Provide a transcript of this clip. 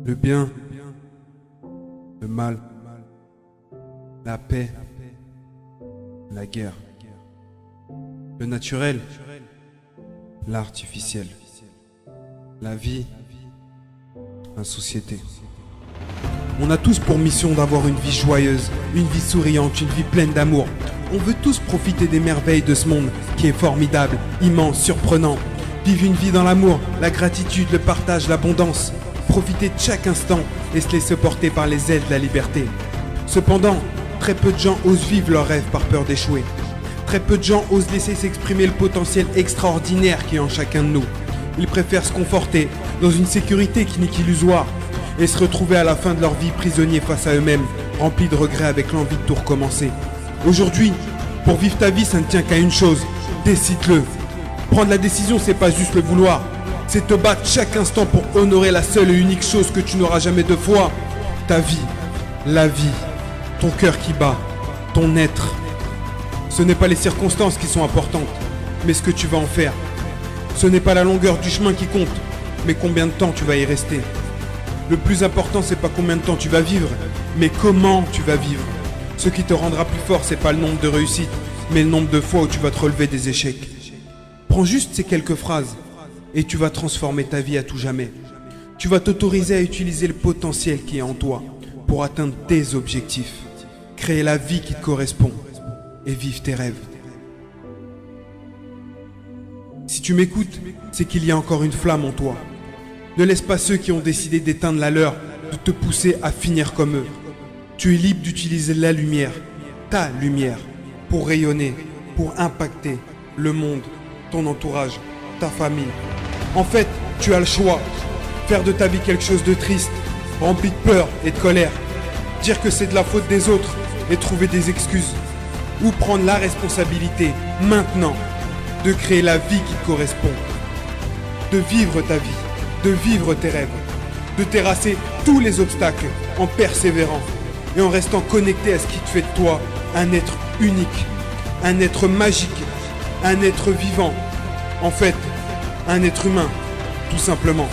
Le bien, le mal, la paix, la guerre, le naturel, l'artificiel, la vie, la société. On a tous pour mission d'avoir une vie joyeuse, une vie souriante, une vie pleine d'amour. On veut tous profiter des merveilles de ce monde qui est formidable, immense, surprenant. Vivre une vie dans l'amour, la gratitude, le partage, l'abondance. Profiter de chaque instant et se laisser porter par les ailes de la liberté. Cependant, très peu de gens osent vivre leurs rêves par peur d'échouer. Très peu de gens osent laisser s'exprimer le potentiel extraordinaire qui est en chacun de nous. Ils préfèrent se conforter dans une sécurité qui n'est qu'illusoire et se retrouver à la fin de leur vie prisonniers face à eux-mêmes, remplis de regrets avec l'envie de tout recommencer. Aujourd'hui, pour vivre ta vie, ça ne tient qu'à une chose, décide-le. Prendre la décision, c'est pas juste le vouloir, c'est te battre chaque instant pour honorer la seule et unique chose que tu n'auras jamais deux fois. Ta vie, la vie, ton cœur qui bat, ton être. Ce n'est pas les circonstances qui sont importantes, mais ce que tu vas en faire. Ce n'est pas la longueur du chemin qui compte, mais combien de temps tu vas y rester. Le plus important, c'est pas combien de temps tu vas vivre, mais comment tu vas vivre. Ce qui te rendra plus fort, c'est pas le nombre de réussites, mais le nombre de fois où tu vas te relever des échecs. Prends juste ces quelques phrases et tu vas transformer ta vie à tout jamais. Tu vas t'autoriser à utiliser le potentiel qui est en toi pour atteindre tes objectifs, créer la vie qui te correspond et vivre tes rêves. Si tu m'écoutes, c'est qu'il y a encore une flamme en toi. Ne laisse pas ceux qui ont décidé d'éteindre la leur de te pousser à finir comme eux. Tu es libre d'utiliser la lumière, ta lumière, pour rayonner, pour impacter le monde, ton entourage, ta famille. En fait, tu as le choix. Faire de ta vie quelque chose de triste, rempli de peur et de colère. Dire que c'est de la faute des autres et trouver des excuses. Ou prendre la responsabilité, maintenant, de créer la vie qui te correspond. De vivre ta vie, de vivre tes rêves. De terrasser tous les obstacles en persévérant et en restant connecté à ce qui te fait de toi un être unique, un être magique, un être vivant. En fait, un être humain, tout simplement.